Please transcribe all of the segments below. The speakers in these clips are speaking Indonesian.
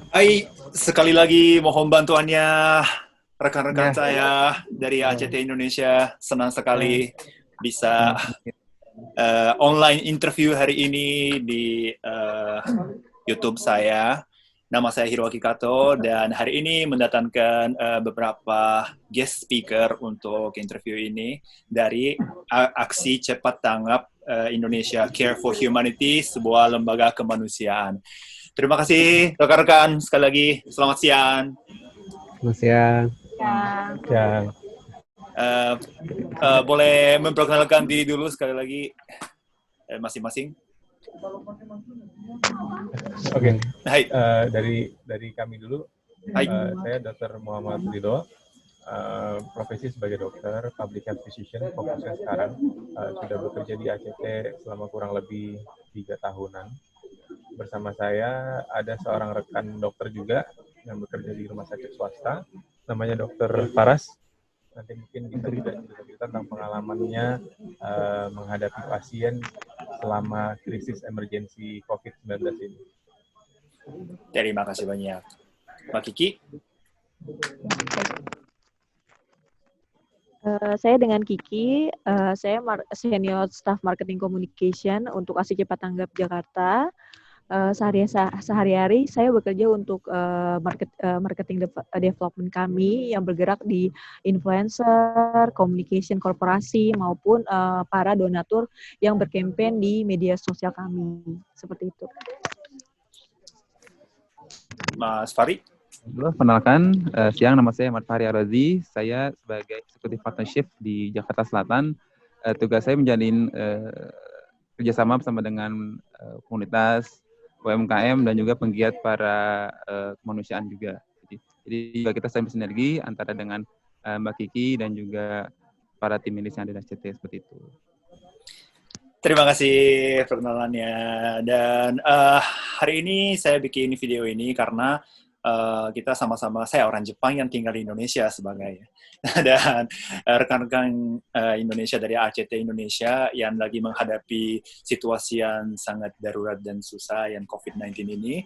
Hai, sekali lagi mohon bantuannya rekan-rekan Ya, saya dari ya, ACT Indonesia. Senang ya, sekali bisa senang sedikit. online interview hari ini di YouTube saya. Nama saya Hiroaki Kato dan hari ini mendatangkan beberapa guest speaker untuk interview ini dari aksi cepat tanggap Indonesia Care for Humanity, sebuah lembaga kemanusiaan. Terima kasih rekan-rekan, sekali lagi selamat siang. Selamat siang. Ya, Ya, Uh, boleh memperkenalkan diri dulu sekali lagi masing-masing. oke. Hai, Dari kami dulu, hai. saya Dr. Muhammad Ridho, profesi sebagai dokter, public health physician, fokusnya sekarang sudah bekerja di ACT selama kurang lebih 3 tahunan. Bersama saya ada seorang rekan dokter juga yang bekerja di rumah sakit swasta, namanya Dr. Faras. Nanti mungkin bisa cerita tentang pengalamannya menghadapi pasien selama krisis emergensi COVID-19 ini. Terima kasih banyak. Mbak Kiki. Saya dengan Kiki, saya senior staff marketing communication untuk Aksi Cepat Tanggap Jakarta. Sehari-hari saya bekerja untuk marketing development kami yang bergerak di influencer, communication korporasi maupun para donatur yang berkampanye di media sosial kami. Seperti itu. Mas Fari. Halo, perkenalkan, siang nama saya Ahmad Fahri Arazi. Saya sebagai Executive Partnership di Jakarta Selatan. Tugas saya menjalin kerjasama bersama dengan komunitas UMKM dan juga penggiat para kemanusiaan juga. Jadi kita saling bersinergi antara dengan Mbak Kiki dan juga para tim medis yang ada di ACT seperti itu. Terima kasih perkenalannya. Dan hari ini saya bikin video ini karena kita sama-sama, saya orang Jepang yang tinggal di Indonesia sebagai dan rekan-rekan Indonesia dari ACT Indonesia yang lagi menghadapi situasi yang sangat darurat dan susah yang COVID-19 ini.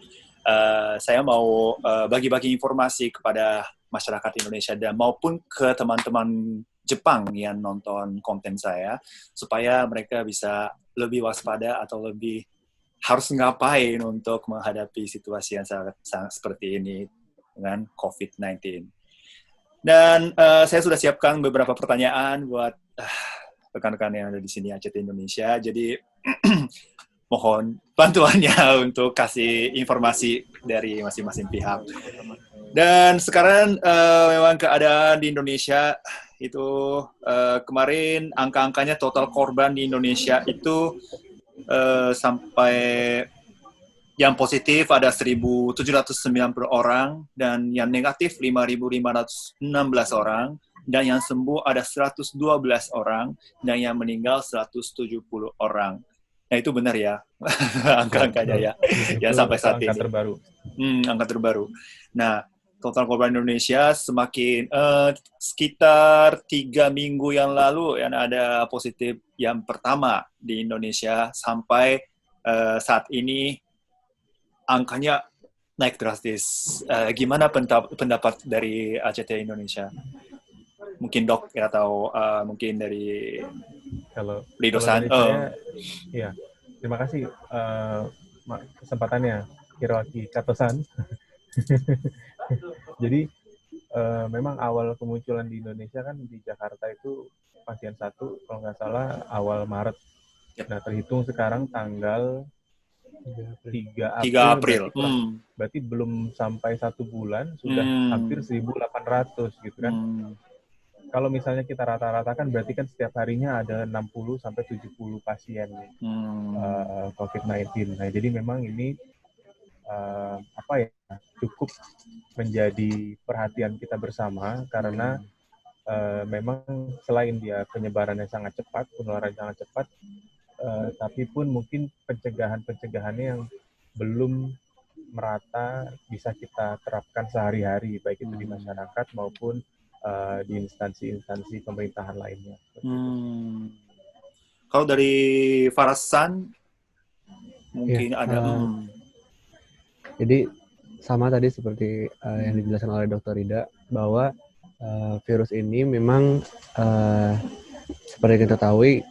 Saya mau bagi-bagi informasi kepada masyarakat Indonesia dan maupun ke teman-teman Jepang yang nonton konten saya, supaya mereka bisa lebih waspada atau lebih harus ngapain untuk menghadapi situasi yang sangat seperti ini dengan COVID-19. Dan saya sudah siapkan beberapa pertanyaan buat rekan-rekan yang ada di sini ACT Indonesia. Jadi mohon bantuannya untuk kasih informasi dari masing-masing pihak. Dan sekarang memang keadaan di Indonesia itu kemarin angka-angkanya total korban di Indonesia itu sampai yang positif ada 1.790 orang dan yang negatif 5.516 orang dan yang sembuh ada 112 orang dan yang meninggal 170 orang. Nah itu benar ya angka-angkanya ya yang sampai saat angka ini. Terbaru. Angka terbaru. Nah, total korban Indonesia semakin sekitar 3 minggu yang lalu yang ada positif yang pertama di Indonesia sampai saat ini angkanya naik drastis. Gimana pendapat dari ACT Indonesia? Mungkin Dok ya, atau mungkin dari Kalau Rido-san. dari saya, ya terima kasih kesempatannya Hiroaki Kato-san. Jadi memang awal kemunculan di Indonesia kan di Jakarta itu pasien 1 kalau nggak salah awal Maret. Nah terhitung sekarang tanggal 3 April. Berarti belum sampai 1 bulan sudah hampir 1.800 gitu kan. Kalau misalnya kita rata-ratakan berarti kan setiap harinya ada 60 sampai 70 pasien COVID-19. Nah, jadi memang ini cukup menjadi perhatian kita bersama karena memang selain dia penyebarannya sangat cepat, penularan sangat cepat, tapi pun mungkin pencegahannya yang belum merata bisa kita terapkan sehari-hari, baik itu di masyarakat maupun di instansi-instansi pemerintahan lainnya. Kalau dari Farasan mungkin ya, ada. Jadi sama tadi seperti yang dijelaskan oleh Dr. Rida, bahwa virus ini memang seperti kita ketahui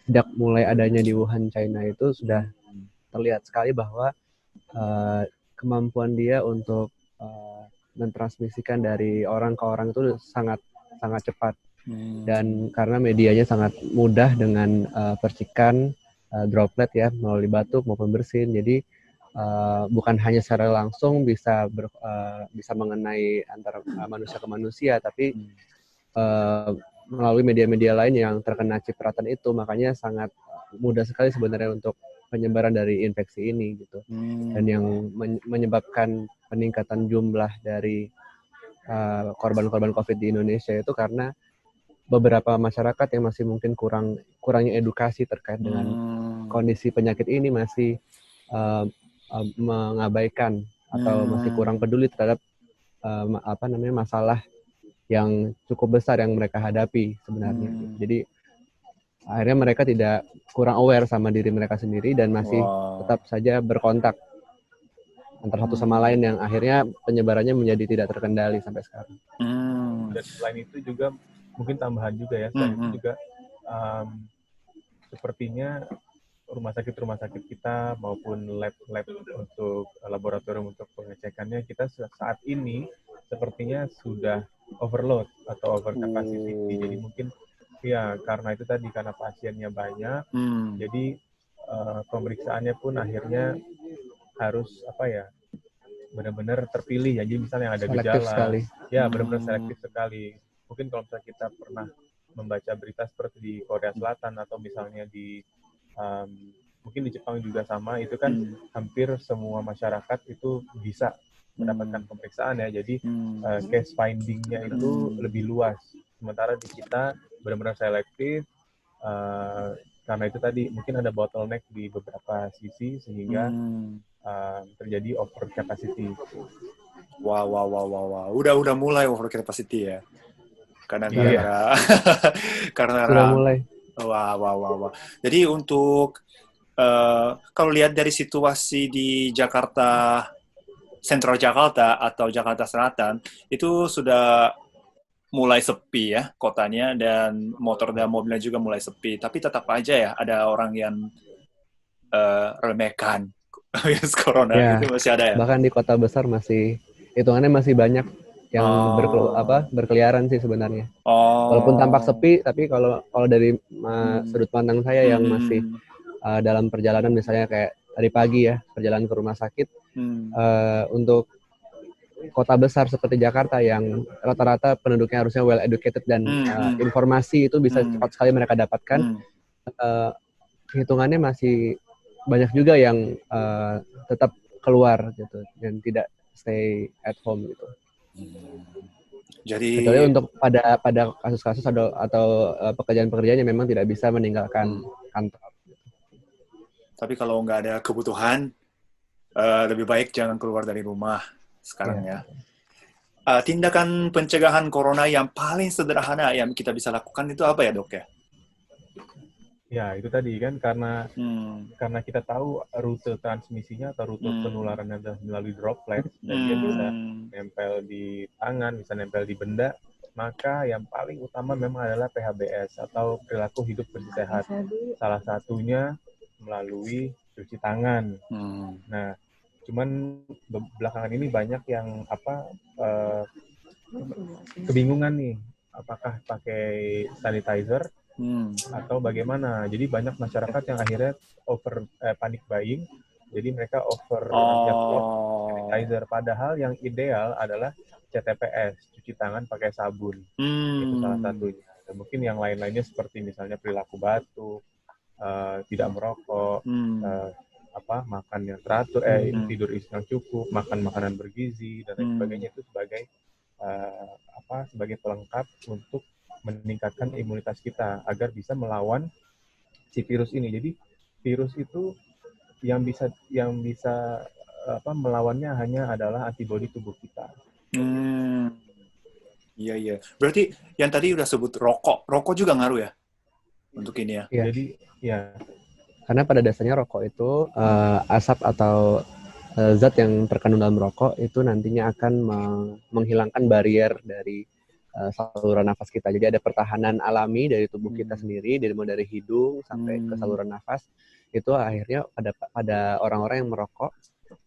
sejak mulai adanya di Wuhan, China itu sudah terlihat sekali bahwa kemampuan dia untuk mentransmisikan dari orang ke orang itu sangat cepat. Dan karena medianya sangat mudah dengan percikan droplet ya, melalui batuk maupun bersin, jadi bukan hanya secara langsung bisa mengenai antara manusia ke manusia, tapi melalui media-media lain yang terkena cipratan itu, makanya sangat mudah sekali sebenarnya untuk penyebaran dari infeksi ini gitu. Dan yang menyebabkan peningkatan jumlah dari korban-korban COVID di Indonesia itu karena beberapa masyarakat yang masih mungkin kurangnya edukasi terkait dengan kondisi penyakit ini, masih mengabaikan atau masih kurang peduli terhadap masalah yang cukup besar yang mereka hadapi sebenarnya. Jadi akhirnya mereka kurang aware sama diri mereka sendiri dan masih tetap saja berkontak antara satu sama lain, yang akhirnya penyebarannya menjadi tidak terkendali sampai sekarang. Dan selain itu juga mungkin tambahan juga ya, selain itu juga sepertinya rumah sakit kita maupun lab untuk laboratorium untuk pengecekannya, kita saat ini sepertinya sudah overload atau over capacity. Jadi mungkin ya karena itu tadi, karena pasiennya banyak, jadi pemeriksaannya pun akhirnya harus benar-benar terpilih ya. Jadi misalnya yang ada selektif gejala, sekali. Ya benar-benar selektif sekali. Mungkin kalau misalnya kita pernah membaca berita seperti di Korea Selatan atau misalnya di mungkin di Jepang juga sama, itu kan hampir semua masyarakat itu bisa mendapatkan pemeriksaan ya. Jadi case finding-nya itu lebih luas. Sementara di kita benar-benar selektif, karena itu tadi mungkin ada bottleneck di beberapa sisi sehingga terjadi over capacity. Wow. Udah mulai over capacity ya. Karena karena sudah mulai. Wah. Jadi untuk kalau lihat dari situasi di Jakarta, Sentral Jakarta atau Jakarta Selatan, itu sudah mulai sepi ya kotanya, dan motor dan mobilnya juga mulai sepi. Tapi tetap aja ya ada orang yang remehkan virus corona Ya, itu masih ada ya. Bahkan di kota besar hitungannya masih banyak yang berkeliaran sih sebenarnya. Walaupun tampak sepi, tapi kalau dari sudut pandang saya yang masih dalam perjalanan, misalnya kayak tadi pagi ya, perjalanan ke rumah sakit, untuk kota besar seperti Jakarta yang rata-rata penduduknya harusnya well educated dan informasi itu bisa cepat sekali mereka dapatkan, hitungannya masih banyak juga yang tetap keluar gitu dan tidak stay at home gitu. Jadi kecuali untuk pada kasus-kasus atau pekerjaan-pekerjaan yang memang tidak bisa meninggalkan kantor. Tapi kalau nggak ada kebutuhan, lebih baik jangan keluar dari rumah sekarang ya. Tindakan pencegahan corona yang paling sederhana yang kita bisa lakukan itu apa ya, Dok ya? Ya, itu tadi kan karena kita tahu rute transmisinya atau rute penularannya adalah melalui droplet, dan dia bisa nempel di tangan, bisa nempel di benda, maka yang paling utama memang adalah PHBS atau perilaku hidup bersih sehat. Salah satunya melalui cuci tangan. Nah, cuman belakangan ini banyak yang kebingungan nih, apakah pakai sanitizer atau bagaimana. Jadi banyak masyarakat yang akhirnya panic buying, jadi mereka nyeplok sanitizer, padahal yang ideal adalah CTPS, cuci tangan pakai sabun. Itu salah satunya. Dan mungkin yang lain-lainnya seperti misalnya perilaku batuk, tidak merokok, makan yang teratur, tidur yang cukup, makan makanan bergizi dan lain sebagainya, itu sebagai pelengkap untuk meningkatkan imunitas kita agar bisa melawan si virus ini. Jadi virus itu yang bisa melawannya hanya adalah antibodi tubuh kita. Iya. Berarti yang tadi udah sebut rokok juga ngaruh ya untuk ini ya? Iya. Jadi ya. Karena pada dasarnya rokok itu asap atau zat yang terkandung dalam rokok itu nantinya akan menghilangkan barrier dari saluran nafas kita. Jadi ada pertahanan alami dari tubuh kita sendiri, mulai dari hidung sampai ke saluran nafas. Itu akhirnya pada orang-orang yang merokok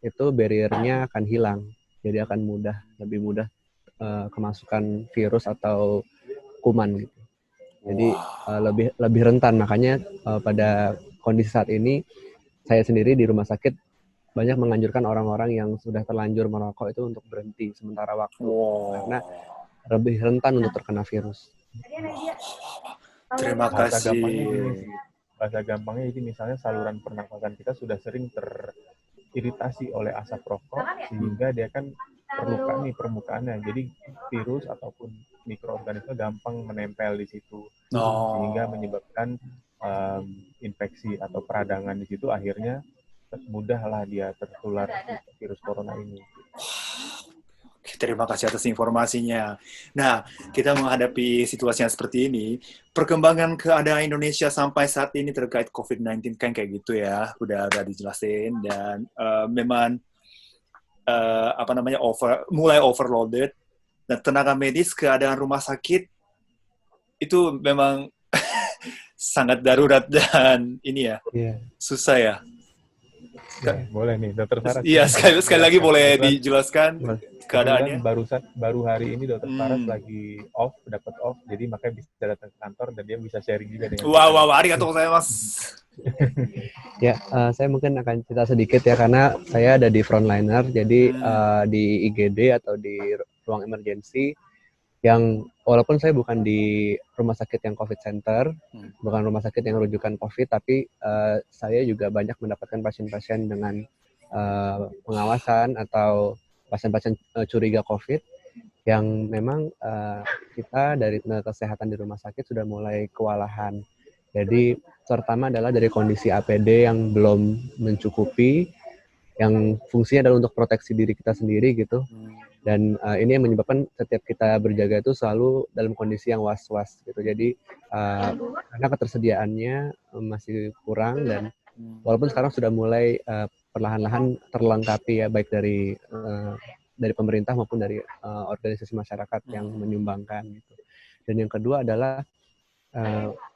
itu barriernya akan hilang. Jadi akan lebih mudah kemasukan virus atau kuman gitu. Jadi lebih rentan. Makanya pada kondisi saat ini saya sendiri di rumah sakit banyak menganjurkan orang-orang yang sudah terlanjur merokok itu untuk berhenti sementara waktu karena lebih rentan untuk terkena virus. Terima kasih. Bahasa gampangnya ini misalnya saluran pernafasan kita sudah sering teriritasi oleh asap rokok sehingga dia kan terluka nih permukaannya. Jadi virus ataupun mikroorganisme gampang menempel di situ sehingga menyebabkan infeksi atau peradangan di situ, akhirnya mudahlah dia tertular virus corona ini. Terima kasih atas informasinya. Nah, kita menghadapi situasi yang seperti ini, perkembangan keadaan Indonesia sampai saat ini terkait COVID-19 kan kayak gitu ya, udah dijelasin, dan memang mulai overloaded, dan tenaga medis, keadaan rumah sakit itu memang sangat darurat dan ini ya, susah ya. Boleh nih, Dokter Faras. Iya, sekali lagi boleh dijelaskan keadaannya. Baru hari ini Dokter Faras lagi dapat off, jadi makanya bisa datang ke kantor dan dia bisa sharing juga dengan kita. Wow, arigatou gozaimasu. Ya, saya mungkin akan cerita sedikit ya, karena saya ada di frontliner, jadi di IGD atau di ruang emergency, yang walaupun saya bukan di rumah sakit yang COVID center, bukan rumah sakit yang rujukan COVID, tapi saya juga banyak mendapatkan pasien-pasien dengan pengawasan atau pasien-pasien curiga COVID, yang memang kita dari tenaga kesehatan di rumah sakit sudah mulai kewalahan. Jadi pertama adalah dari kondisi APD yang belum mencukupi, yang fungsinya adalah untuk proteksi diri kita sendiri gitu. Dan ini yang menyebabkan setiap kita berjaga itu selalu dalam kondisi yang was-was gitu. Jadi karena ketersediaannya masih kurang, dan walaupun sekarang sudah mulai perlahan-lahan terlengkapi ya, baik dari pemerintah maupun dari organisasi masyarakat yang menyumbangkan gitu. Dan yang kedua adalah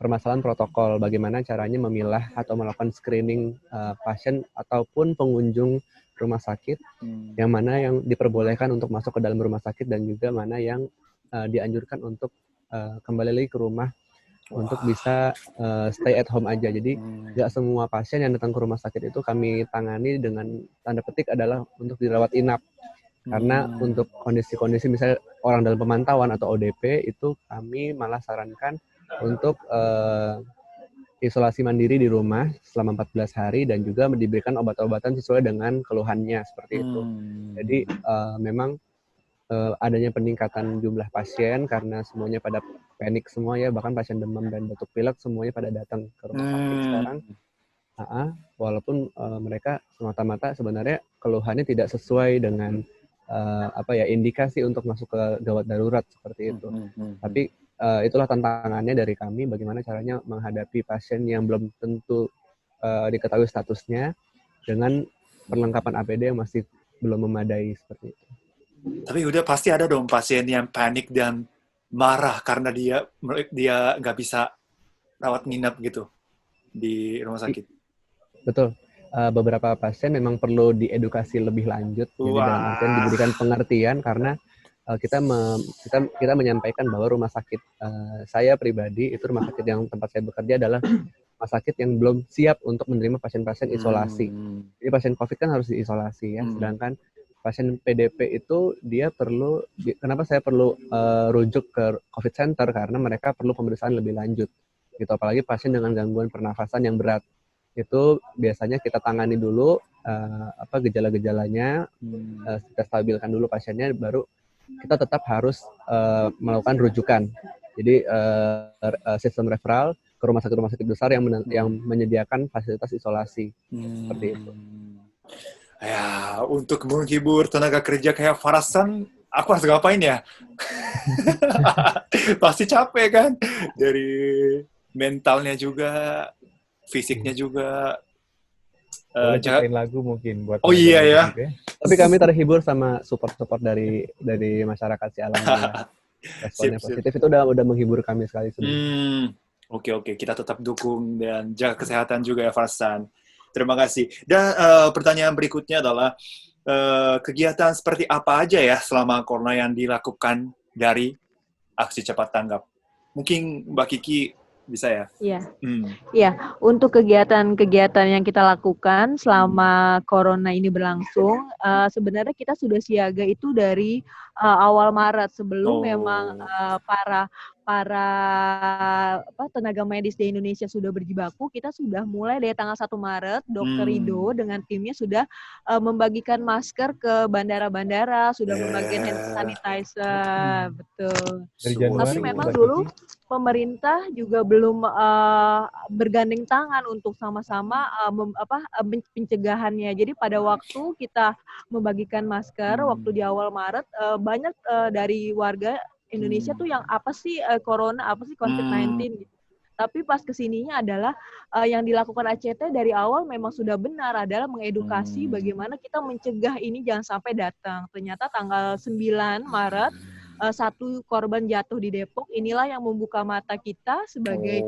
permasalahan protokol, bagaimana caranya memilah atau melakukan screening pasien ataupun pengunjung rumah sakit, yang mana yang diperbolehkan untuk masuk ke dalam rumah sakit dan juga mana yang dianjurkan untuk kembali lagi ke rumah untuk bisa stay at home aja. Jadi nggak semua pasien yang datang ke rumah sakit itu kami tangani dengan tanda petik adalah untuk dirawat inap. Karena untuk kondisi-kondisi misalnya orang dalam pemantauan atau ODP itu kami malah sarankan untuk isolasi mandiri di rumah selama 14 hari dan juga diberikan obat-obatan sesuai dengan keluhannya seperti itu. Jadi memang adanya peningkatan jumlah pasien karena semuanya pada panik semua ya, bahkan pasien demam dan batuk pilek semuanya pada datang ke rumah sakit sekarang. Walaupun mereka semata-mata sebenarnya keluhannya tidak sesuai dengan indikasi untuk masuk ke gawat darurat seperti itu. Tapi itulah tantangannya dari kami, bagaimana caranya menghadapi pasien yang belum tentu diketahui statusnya dengan perlengkapan APD yang masih belum memadai seperti itu. Tapi udah pasti ada dong pasien yang panik dan marah karena dia nggak bisa rawat nginap gitu di rumah sakit. Betul. Beberapa pasien memang perlu diedukasi lebih lanjut, jadi dalam artian diberikan pengertian, karena kita menyampaikan bahwa rumah sakit saya pribadi itu rumah sakit yang tempat saya bekerja adalah rumah sakit yang belum siap untuk menerima pasien-pasien isolasi. Jadi pasien COVID kan harus diisolasi ya, sedangkan pasien PDP itu dia perlu, kenapa saya perlu rujuk ke COVID center, karena mereka perlu pemeriksaan lebih lanjut gitu, apalagi pasien dengan gangguan pernafasan yang berat. Itu biasanya kita tangani dulu gejala-gejalanya, kita stabilkan dulu pasiennya, baru kita tetap harus melakukan rujukan. Jadi sistem referral ke rumah sakit besar yang menyediakan fasilitas isolasi seperti itu. Ya, untuk menghibur tenaga kerja kayak Farasan, aku harus ngapain ya? Pasti capek kan? Dari mentalnya juga, fisiknya juga. Boleh Jaga- ciptain lagu mungkin buat Oh iya ya. gitu ya. Tapi kami terhibur sama support dari masyarakat sih, alhamdulillah. Responnya Sip, sip. positif itu udah menghibur kami sekali sebenarnya. Oke, kita tetap dukung dan jaga kesehatan juga ya, Farsan. Terima kasih. Dan pertanyaan berikutnya adalah kegiatan seperti apa aja ya selama corona yang dilakukan dari aksi cepat tanggap? Mungkin Mbak Kiki bisa ya? Iya, untuk kegiatan-kegiatan yang kita lakukan selama corona ini berlangsung, sebenarnya kita sudah siaga itu dari awal Maret sebelum memang para tenaga medis di Indonesia sudah berjibaku. Kita sudah mulai dari tanggal 1 Maret, Dr. Rido dengan timnya sudah membagikan masker ke bandara-bandara, sudah membagikan hand sanitizer, betul. Dari Januari, Tapi memang Mbak dulu Kiki, pemerintah juga belum bergandeng tangan untuk sama-sama pencegahannya. Jadi pada waktu kita membagikan masker waktu di awal Maret, banyak dari warga Indonesia tuh yang apa sih corona, apa sih COVID-19 gitu. Tapi pas kesininya adalah yang dilakukan ACT dari awal memang sudah benar adalah mengedukasi bagaimana kita mencegah ini jangan sampai datang. Ternyata tanggal 9 Maret satu korban jatuh di Depok. Inilah yang membuka mata kita sebagai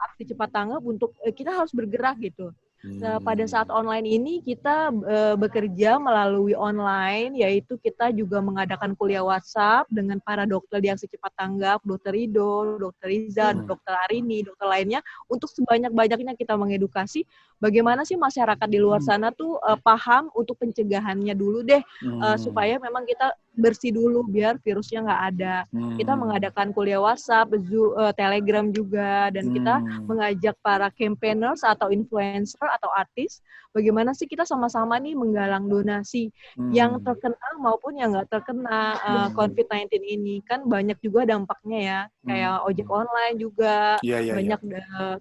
aksi cepat tanggap untuk kita harus bergerak gitu. Nah, pada saat online ini kita bekerja melalui online, yaitu kita juga mengadakan kuliah WhatsApp dengan para dokter di aksi cepat tanggap, Dokter Rido, Dokter Riza, Dokter Arini, dokter lainnya, untuk sebanyak-banyaknya kita mengedukasi bagaimana sih masyarakat di luar sana tuh paham untuk pencegahannya dulu deh, supaya memang kita bersih dulu biar virusnya nggak ada. Kita mengadakan kuliah WhatsApp, Zoom, Telegram juga, dan kita mengajak para campaigners atau influencer atau artis, bagaimana sih kita sama-sama nih menggalang donasi yang terkena maupun yang nggak terkena COVID-19 ini. Kan banyak juga dampaknya ya, kayak ojek online juga, banyak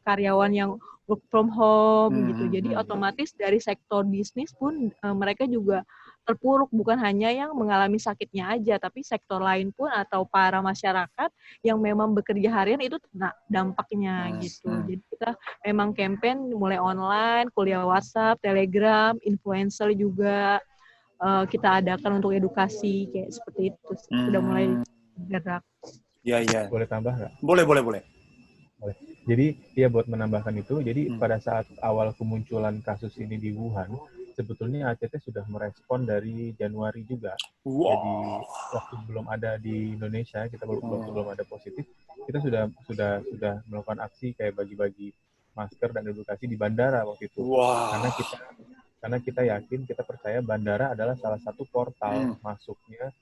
karyawan yang work from home gitu. Jadi otomatis dari sektor bisnis pun mereka juga terpuruk, bukan hanya yang mengalami sakitnya aja, tapi sektor lain pun atau para masyarakat yang memang bekerja harian itu kena dampaknya gitu. Jadi kita memang campaign mulai online, kuliah WhatsApp, Telegram, influencer juga kita adakan untuk edukasi kayak seperti itu. Sudah mulai bergerak. Iya. boleh tambah nggak? Boleh. Jadi ya buat menambahkan itu, jadi pada saat awal kemunculan kasus ini di Wuhan, sebetulnya ACT sudah merespon dari Januari juga. Jadi waktu belum ada di Indonesia, kita belum ada positif, kita sudah melakukan aksi kayak bagi-bagi masker dan edukasi di bandara waktu itu. Karena kita yakin, kita percaya bandara adalah salah satu portal masuknya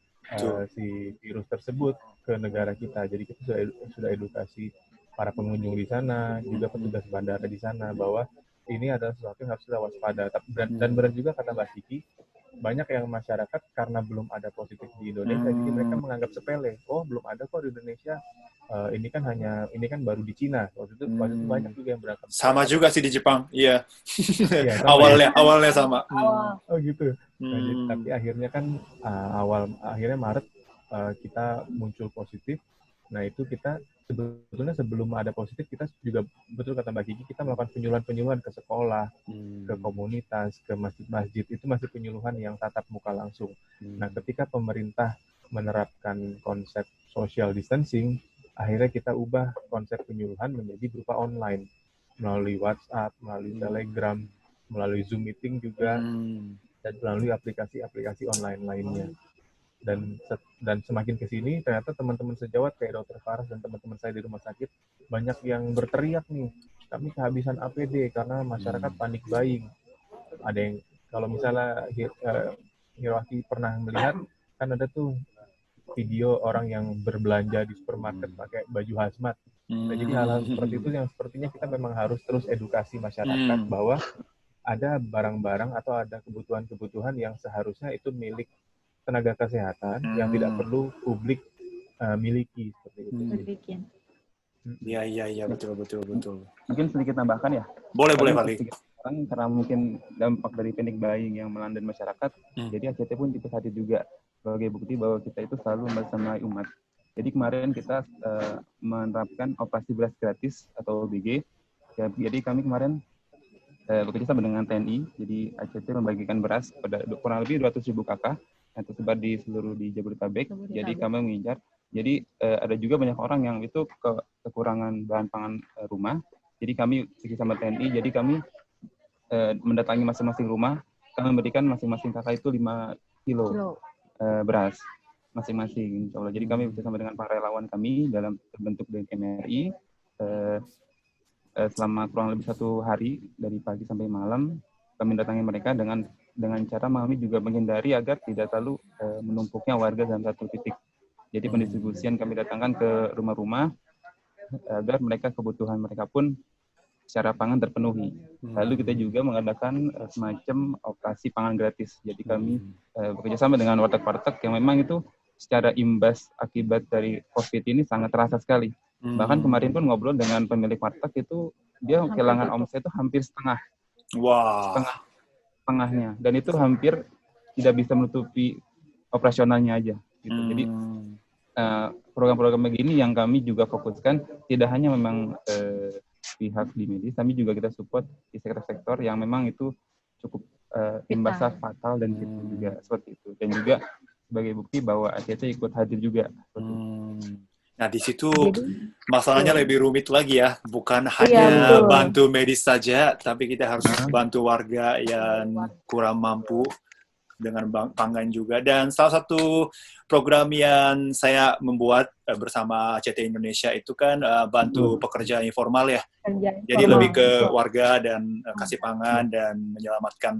si virus tersebut ke negara kita. Jadi kita sudah edukasi para pengunjung di sana, juga petugas bandara di sana, bahwa ini adalah sesuatu yang harus kita waspada. Dan benar juga kata Mbak Kiki, banyak yang masyarakat karena belum ada positif di Indonesia, jadi mereka menganggap sepele. Oh, belum ada kok di Indonesia. Ini kan baru di Cina. Waktu itu banyak juga yang berangkat. Sama juga sih di Jepang, iya. Sama awalnya sama. Oh gitu. Nah, tapi akhirnya kan akhirnya Maret kita muncul positif. Nah, itu kita sebetulnya sebelum ada positif, kita juga, betul kata Mbak Kiki, kita melakukan penyuluhan ke sekolah, ke komunitas, ke masjid-masjid. Itu masih penyuluhan yang tatap muka langsung. Nah, ketika pemerintah menerapkan konsep social distancing, akhirnya kita ubah konsep penyuluhan menjadi berupa online, melalui WhatsApp, melalui Telegram, melalui Zoom meeting juga, dan melalui aplikasi-aplikasi online lainnya. Dan semakin ke sini, ternyata teman-teman sejawat kayak Dr. Faras dan teman-teman saya di rumah sakit banyak yang berteriak nih, kami kehabisan APD karena masyarakat panik buying. Ada yang, kalau misalnya Hirwaki pernah melihat, kan ada tuh video orang yang berbelanja di supermarket pakai baju hazmat. Nah, jadi hal-hal seperti itu yang sepertinya kita memang harus terus edukasi masyarakat bahwa ada barang-barang atau ada kebutuhan-kebutuhan yang seharusnya itu milik tenaga kesehatan yang tidak perlu publik miliki seperti itu. Iya, betul. Mungkin sedikit tambahkan ya. Boleh kali. Karena mungkin dampak dari panic buying yang melanda masyarakat, jadi ACT pun ikut hadir juga sebagai bukti bahwa kita itu selalu membersamai umat. Jadi kemarin kita menerapkan operasi beras gratis atau OBG. Jadi kami kemarin bekerja sama dengan TNI. Jadi ACT membagikan beras pada kurang lebih 200.000 kakak yang tersebar di seluruh di Jabodetabek. Jadi kami mengincar. Jadi ada juga banyak orang yang itu kekurangan bahan pangan rumah. Jadi kami bekerja sama TNI. Jadi kami mendatangi masing-masing rumah. Kami memberikan masing-masing kakak itu 5 kilo beras masing-masing, insya Allah. Jadi kami bersama dengan para relawan kami dalam bentuk dari MRI selama kurang lebih 1 hari dari pagi sampai malam kami datangi mereka dengan cara kami juga menghindari agar tidak terlalu menumpuknya warga dalam satu titik. Jadi pendistribusian kami datangkan ke rumah-rumah agar mereka kebutuhan mereka pun secara pangan terpenuhi. Lalu kita juga mengadakan semacam operasi pangan gratis. Jadi kami bekerjasama dengan warteg-warteg yang memang itu secara imbas akibat dari COVID ini sangat terasa sekali. Bahkan kemarin pun ngobrol dengan pemilik warteg itu, dia kehilangan omset itu hampir setengah. Wow. Setengahnya. Dan itu hampir tidak bisa menutupi operasionalnya aja. Gitu. Jadi program-program begini yang kami juga fokuskan, tidak hanya memang pihak di medis, kami juga kita support di sektor-sektor yang memang itu cukup imbasnya fatal dan gitu juga seperti itu. Dan juga sebagai bukti bahwa ACT ikut hadir juga. Nah, di situ masalahnya lebih rumit lagi ya. Bukan hanya bantu medis saja, tapi kita harus bantu warga yang kurang mampu dengan pangan juga. Dan salah satu program yang saya membuat bersama ACT Indonesia itu kan bantu pekerja informal ya. Jadi lebih ke warga dan kasih pangan dan menyelamatkan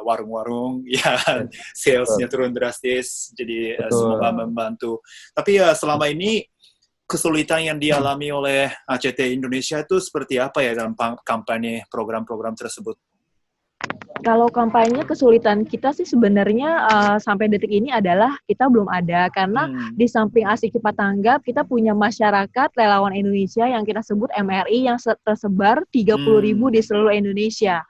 warung-warung yang salesnya turun drastis. Jadi semoga membantu. Tapi ya selama ini kesulitan yang dialami oleh ACT Indonesia itu seperti apa ya dalam kampanye program-program tersebut? Kalau kampanye kesulitan kita sih sebenarnya sampai detik ini adalah kita belum ada karena di samping Aksi Cepat Tanggap kita punya masyarakat relawan Indonesia yang kita sebut MRI yang tersebar 30.000 di seluruh Indonesia.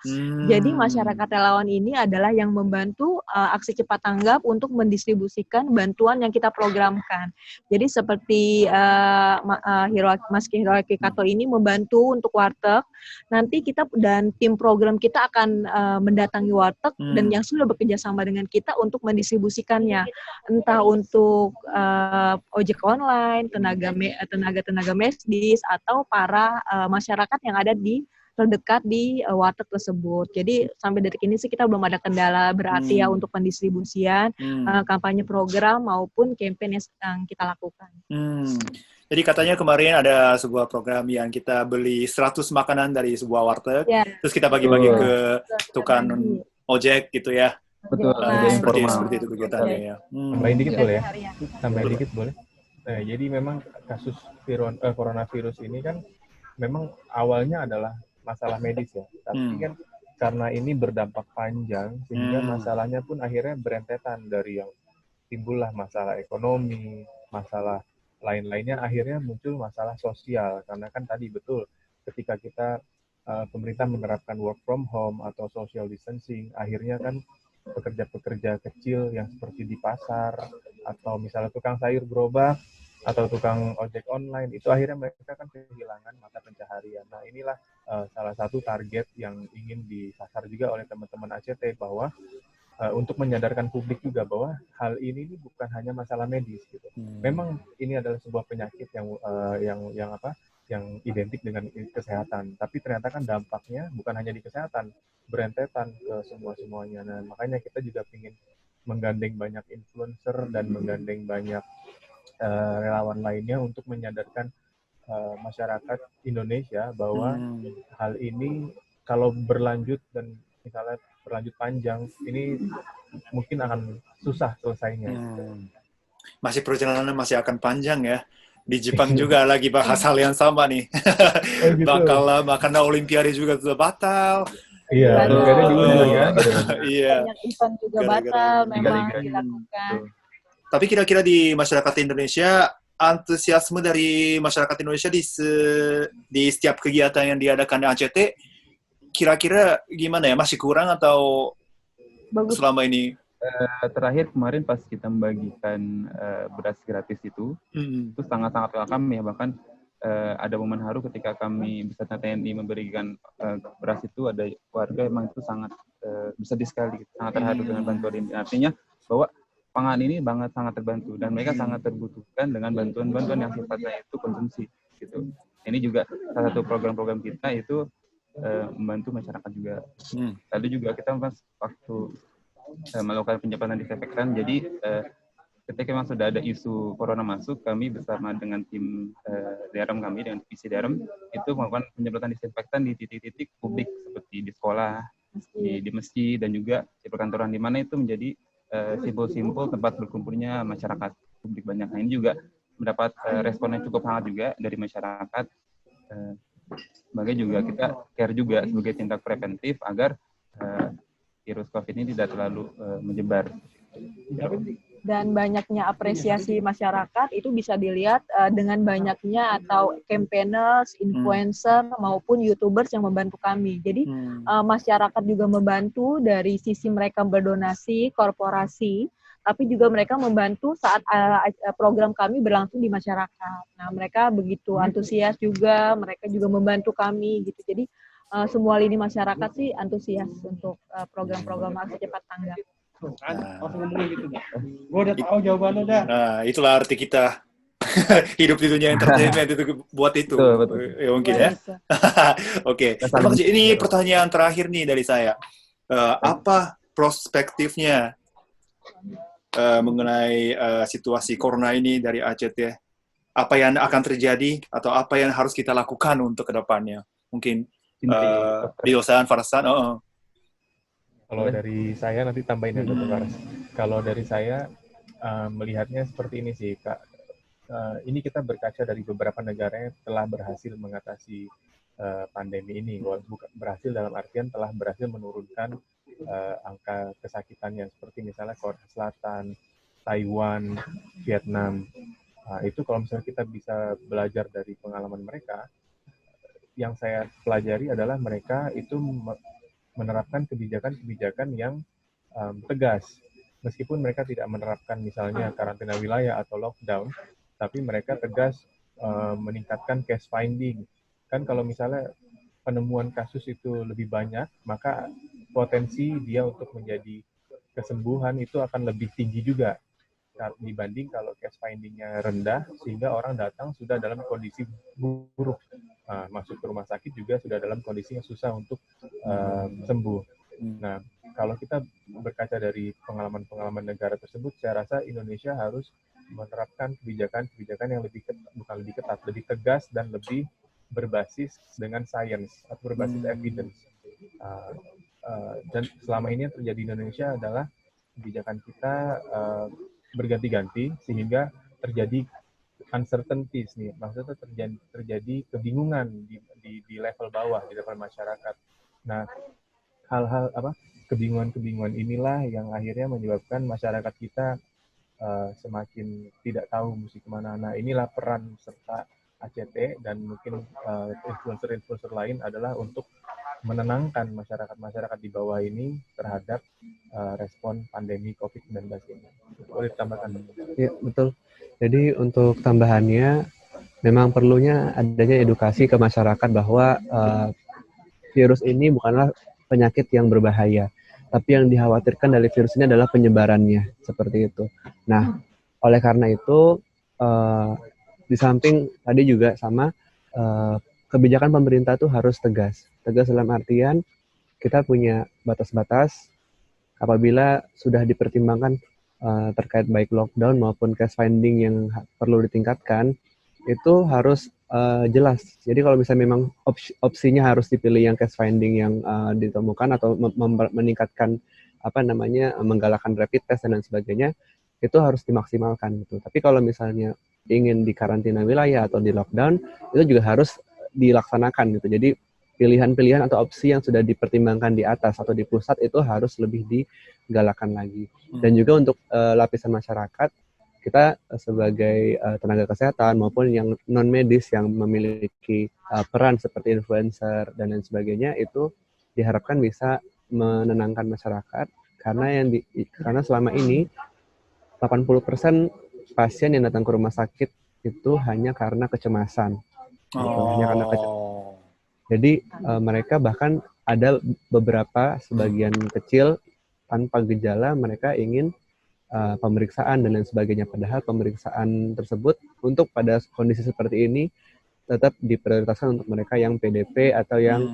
Jadi masyarakat relawan ini adalah yang membantu Aksi Cepat Tanggap untuk mendistribusikan bantuan yang kita programkan. Jadi seperti Mas Hiroaki Kato ini membantu untuk warteg. Nanti kita dan tim program kita akan mendatangi warteg dan yang sudah bekerja sama dengan kita untuk mendistribusikannya, entah untuk ojek online, tenaga medis atau para masyarakat yang ada di terdekat di warteg tersebut. Jadi sampai detik ini sih kita belum ada kendala berarti ya untuk pendistribusian kampanye program maupun campaign yang kita lakukan. Jadi katanya kemarin ada sebuah program yang kita beli 100 makanan dari sebuah warteg, terus kita bagi-bagi ke tukang ojek gitu ya. Betul. Seperti itu kegiatannya ya. Tambahin dikit boleh ya? Tambahin dikit boleh? Nah, jadi memang kasus coronavirus ini kan memang awalnya adalah masalah medis ya. Tapi kan karena ini berdampak panjang, sehingga masalahnya pun akhirnya berentetan dari yang timbullah masalah ekonomi, masalah lain-lainnya, akhirnya muncul masalah sosial. Karena kan tadi betul, ketika kita pemerintah menerapkan work from home atau social distancing, akhirnya kan pekerja-pekerja kecil yang seperti di pasar, atau misalnya tukang sayur gerobak, atau tukang ojek online, itu akhirnya mereka kan kehilangan mata pencaharian. Nah, inilah salah satu target yang ingin disasar juga oleh teman-teman ACT, bahwa untuk menyadarkan publik juga bahwa hal ini bukan hanya masalah medis gitu. Memang ini adalah sebuah penyakit yang identik dengan kesehatan, tapi ternyata kan dampaknya bukan hanya di kesehatan, berentetan ke semuanya. Nah, makanya kita juga ingin menggandeng banyak influencer dan menggandeng banyak relawan lainnya untuk menyadarkan masyarakat Indonesia bahwa hal ini kalau berlanjut dan misalnya berlanjut panjang, ini mungkin akan susah selesainya. Masih perjalanannya masih akan panjang ya. Di Jepang juga lagi bahas hal yang sama nih. Gitu. Bakal lama karena Olimpiade juga sudah batal. Iya, Olimpiade diundur ya. Iya. Banyak event juga batal memang dilakukan. Tapi kira-kira di masyarakat Indonesia, antusiasme dari masyarakat Indonesia di setiap kegiatan yang diadakan di ACT, kira-kira gimana ya? Masih kurang atau bagus selama ini? Terakhir kemarin pas kita membagikan beras gratis itu sangat-sangat welcome ya. Bahkan ada momen haru ketika kami beserta TNI memberikan beras itu, ada warga emang itu sangat bersedih sekali, sangat terharu dengan bantuan ini. Artinya bahwa pangan ini sangat terbantu dan mereka sangat terbutuhkan dengan bantuan-bantuan yang sifatnya itu konsumsi gitu. Ini juga salah satu program-program kita itu membantu masyarakat juga. Tadi juga kita waktu melakukan penyemprotan disinfektan, jadi ketika memang sudah ada isu corona masuk, kami bersama dengan tim DRM kami, dengan divisi DRM, itu melakukan penyemprotan disinfektan di titik-titik publik seperti di sekolah, di masjid, dan juga di perkantoran, di mana itu menjadi simpul-simpul tempat berkumpulnya masyarakat publik banyak. Nah, ini juga mendapat respon yang cukup hangat juga dari masyarakat. Sebagai juga kita care juga sebagai tindak preventif agar virus COVID ini tidak terlalu menyebar. Dan banyaknya apresiasi masyarakat itu bisa dilihat dengan banyaknya atau campaigners, influencer maupun YouTubers yang membantu kami. Jadi masyarakat juga membantu dari sisi mereka berdonasi, korporasi, tapi juga mereka membantu saat program kami berlangsung di masyarakat. Nah, mereka begitu antusias juga, mereka juga membantu kami gitu. Jadi semua lini masyarakat sih antusias untuk program-program Aksi Cepat Tanggap. Gitu, gue udah tahu jawabannya dah. Nah, itulah arti kita hidup di dunia entertainment itu buat itu. Betul. Ya, mungkin ya. Oke. Ini pertanyaan terakhir nih dari saya. Apa perspektifnya mengenai situasi corona ini dari ACT? Apa yang akan terjadi atau apa yang harus kita lakukan untuk kedepannya? Mungkin Diosan, Farsan. Kalau dari saya nanti tambahin ya Dr. Faras. Kalau dari saya melihatnya seperti ini sih Kak. Ini kita berkaca dari beberapa negara yang telah berhasil mengatasi pandemi ini. Berhasil dalam artian telah berhasil menurunkan angka kesakitannya, seperti misalnya Korea Selatan, Taiwan, Vietnam. Itu kalau misalnya kita bisa belajar dari pengalaman mereka, yang saya pelajari adalah mereka itu menerapkan kebijakan-kebijakan yang tegas. Meskipun mereka tidak menerapkan misalnya karantina wilayah atau lockdown, tapi mereka tegas meningkatkan case finding. Kan kalau misalnya penemuan kasus itu lebih banyak, maka potensi dia untuk menjadi kesembuhan itu akan lebih tinggi juga dibanding kalau case finding-nya rendah, sehingga orang datang sudah dalam kondisi buruk. Masuk ke rumah sakit juga sudah dalam kondisi yang susah untuk sembuh. Nah, kalau kita berkaca dari pengalaman-pengalaman negara tersebut, saya rasa Indonesia harus menerapkan kebijakan-kebijakan yang lebih ketat, lebih tegas, dan lebih berbasis dengan sains atau berbasis evidence. Dan selama ini yang terjadi di Indonesia adalah kebijakan kita berganti-ganti, sehingga terjadi uncertainties nih, maksudnya terjadi kebingungan di level bawah, di level masyarakat. Nah, hal-hal kebingungan inilah yang akhirnya menyebabkan masyarakat kita semakin tidak tahu mesti kemana. Nah, inilah peran serta ACT dan mungkin influencer-influencer lain adalah untuk menenangkan masyarakat di bawah ini terhadap respon pandemi COVID-19 ini. Boleh ditambahkan? Ya, betul. Jadi untuk tambahannya, memang perlunya adanya edukasi ke masyarakat bahwa virus ini bukanlah penyakit yang berbahaya, tapi yang dikhawatirkan dari virus ini adalah penyebarannya, seperti itu. Nah, oleh karena itu, di samping tadi juga sama, kebijakan pemerintah itu harus tegas. Tegas dalam artian kita punya batas-batas apabila sudah dipertimbangkan terkait baik lockdown maupun case finding yang perlu ditingkatkan, itu harus jelas. Jadi kalau misalnya memang opsinya harus dipilih yang case finding yang ditemukan atau meningkatkan menggalakkan rapid test dan lain sebagainya, itu harus dimaksimalkan gitu. Tapi kalau misalnya ingin di karantina wilayah atau di lockdown, itu juga harus dilaksanakan gitu. Jadi pilihan-pilihan atau opsi yang sudah dipertimbangkan di atas atau di pusat itu harus lebih digalakkan lagi. Dan juga untuk lapisan masyarakat, kita sebagai tenaga kesehatan maupun yang non-medis yang memiliki peran seperti influencer dan lain sebagainya, itu diharapkan bisa menenangkan masyarakat, karena selama ini 80% pasien yang datang ke rumah sakit itu hanya karena kecemasan. gitu, hanya karena Oh. Jadi mereka bahkan ada beberapa sebagian kecil tanpa gejala mereka ingin pemeriksaan dan lain sebagainya. Padahal pemeriksaan tersebut untuk pada kondisi seperti ini tetap diprioritaskan untuk mereka yang PDP atau yang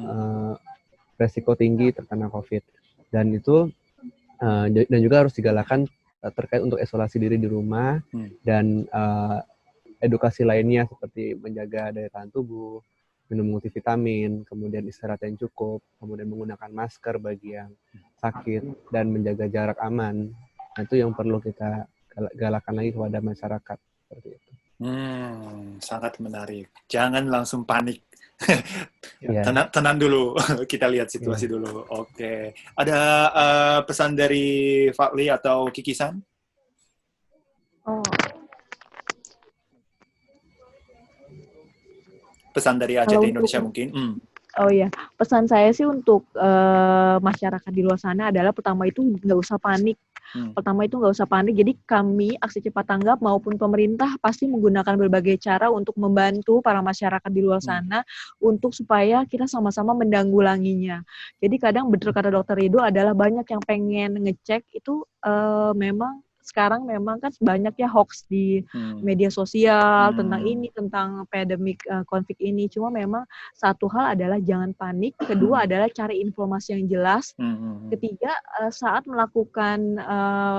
resiko tinggi terkena COVID. Dan itu dan juga harus digalakan terkait untuk isolasi diri di rumah dan edukasi lainnya seperti menjaga daya tahan tubuh, minum multivitamin, kemudian istirahat yang cukup, kemudian menggunakan masker bagi yang sakit, dan menjaga jarak aman. Nah, itu yang perlu kita galakan lagi kepada masyarakat. Seperti itu. Sangat menarik. Jangan langsung panik. Ya. Tenang dulu. Kita lihat situasi dulu. Oke. Ada pesan dari Fadli atau Kiki-san? Oh, Pesan dari ACT Kalau Indonesia untuk- mungkin. oh iya, pesan saya sih untuk masyarakat di luar sana adalah pertama itu nggak usah panik. Jadi kami Aksi Cepat Tanggap maupun pemerintah pasti menggunakan berbagai cara untuk membantu para masyarakat di luar sana untuk supaya kita sama-sama menanggulanginya. Jadi kadang betul kata Dokter Rido adalah banyak yang pengen ngecek itu memang sekarang memang kan banyak ya hoax di media sosial tentang ini, tentang pandemik COVID ini. Cuma memang satu hal adalah jangan panik, kedua adalah cari informasi yang jelas, ketiga saat melakukan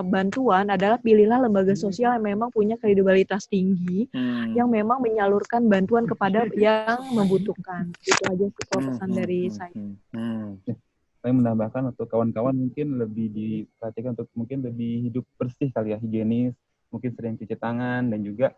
bantuan adalah pilihlah lembaga sosial yang memang punya kredibilitas tinggi, yang memang menyalurkan bantuan kepada yang membutuhkan. Itu aja sih kalau pesan dari saya. Saya menambahkan untuk kawan-kawan mungkin lebih diperhatikan untuk mungkin lebih hidup bersih kali ya, higienis, mungkin sering cuci tangan dan juga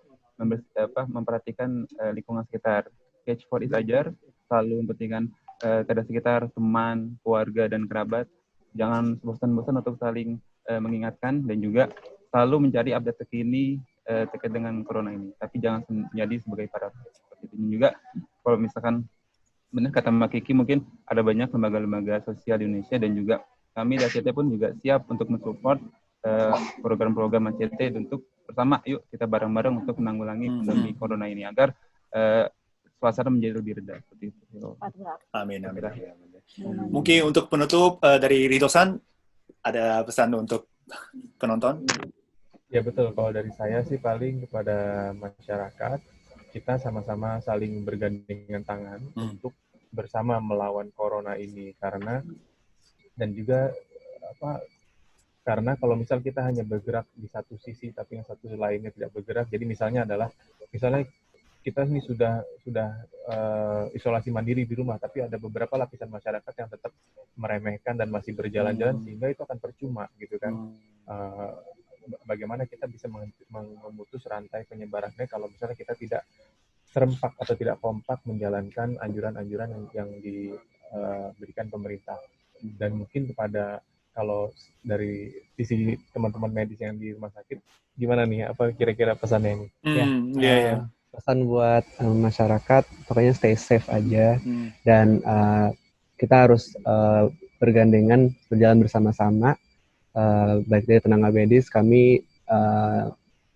memperhatikan lingkungan sekitar. Catch for each other, selalu memperhatikan keadaan sekitar, teman, keluarga dan kerabat. Jangan bosan-bosan untuk saling mengingatkan dan juga selalu mencari update terkini terkait dengan corona ini. Tapi jangan menjadi sebagai paranoid. Seperti itu juga kalau misalkan benar kata Mbak Kiki, mungkin ada banyak lembaga-lembaga sosial di Indonesia dan juga kami di ACT pun juga siap untuk mensupport program-program ACT untuk bersama yuk kita bareng-bareng untuk menanggulangi pandemi corona ini agar suasana menjadi lebih reda seperti itu. Amin. Mungkin untuk penutup dari Rido-san ada pesan untuk penonton? Ya betul, kalau dari saya sih paling kepada masyarakat kita sama-sama saling bergandengan tangan untuk bersama melawan corona ini karena kalau misal kita hanya bergerak di satu sisi tapi yang satu lainnya tidak bergerak, jadi misalnya kita ini sudah isolasi mandiri di rumah tapi ada beberapa lapisan masyarakat yang tetap meremehkan dan masih berjalan-jalan sehingga itu akan percuma gitu kan. Bagaimana kita bisa memutus rantai penyebarannya kalau misalnya kita tidak serempak atau tidak kompak menjalankan anjuran-anjuran yang diberikan pemerintah. Dan mungkin kalau dari sisi teman-teman medis yang di rumah sakit, gimana nih? Apa kira-kira pesannya ini? Pesan buat masyarakat, pokoknya stay safe aja. Dan kita harus bergandengan, berjalan bersama-sama. Baik dari tenaga medis, kami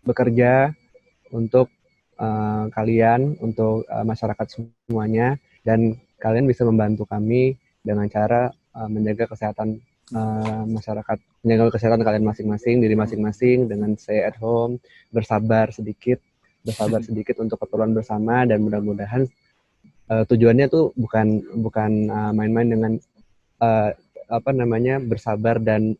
bekerja untuk kalian, untuk masyarakat semuanya, dan kalian bisa membantu kami dengan cara menjaga kesehatan masyarakat, menjaga kesehatan kalian masing-masing, diri masing-masing dengan stay at home, bersabar sedikit untuk keperluan bersama, dan mudah-mudahan tujuannya tuh bukan main-main dengan bersabar dan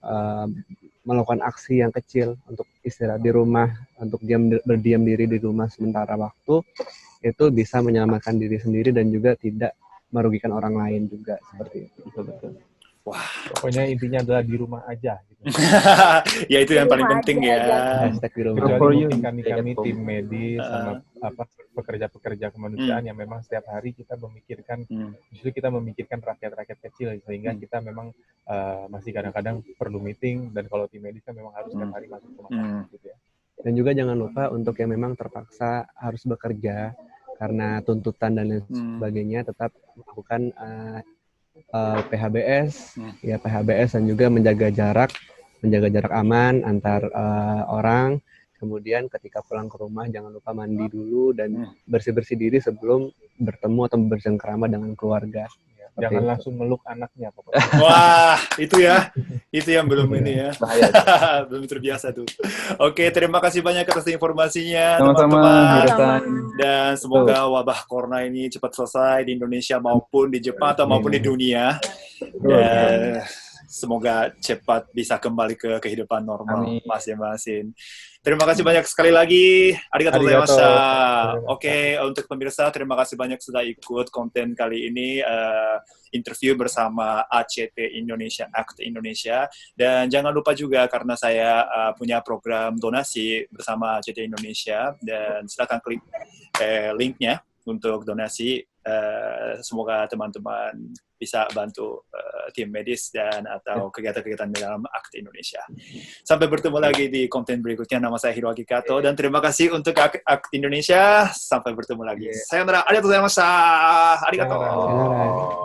melakukan aksi yang kecil untuk istirahat di rumah, untuk berdiam diri di rumah sementara waktu, itu bisa menyelamatkan diri sendiri dan juga tidak merugikan orang lain juga, seperti itu. Betul. Wah, pokoknya intinya adalah di rumah aja. Gitu. Ya itu yang paling penting ya. Hashtag di rumah. Kecuali mungkin kami tim medis sama pekerja-pekerja kemanusiaan yang memang setiap hari kita memikirkan, justru kita memikirkan rakyat-rakyat kecil sehingga kita memang masih kadang-kadang perlu meeting, dan kalau tim medis kan memang harus setiap hari masuk rumah sakit gitu ya. Dan juga jangan lupa untuk yang memang terpaksa harus bekerja karena tuntutan dan lain sebagainya, tetap melakukan PHBS dan juga menjaga jarak aman antar orang. Kemudian ketika pulang ke rumah jangan lupa mandi dulu dan bersih-bersih diri sebelum bertemu atau bersengkrama dengan keluarga. Seperti Jangan itu. langsung meluk anaknya pokoknya. Wah, itu yang belum ini ya. Bahaya. Belum terbiasa tuh. Oke, terima kasih banyak atas informasinya Sama-sama, teman-teman. Hirosan. Dan semoga wabah corona ini cepat selesai di Indonesia maupun di Jepang atau maupun di dunia. Dan semoga cepat bisa kembali ke kehidupan normal Amin. masing-masing. Terima kasih banyak sekali lagi. Arigatou Arigatou. gozaimashita. Oke, untuk pemirsa, terima kasih banyak sudah ikut konten kali ini, interview bersama ACT Indonesia, ACT Indonesia. Dan jangan lupa juga karena saya punya program donasi bersama ACT Indonesia, dan silakan klik linknya untuk donasi. Semoga teman-teman bisa bantu tim medis dan atau kegiatan-kegiatan dalam ACT Indonesia. Sampai bertemu lagi di konten berikutnya. Nama saya Hiroaki Kato dan terima kasih untuk ACT Indonesia. Sampai bertemu lagi. Sayonara, arigatou gozaimashita. Arigatou. Sayonara.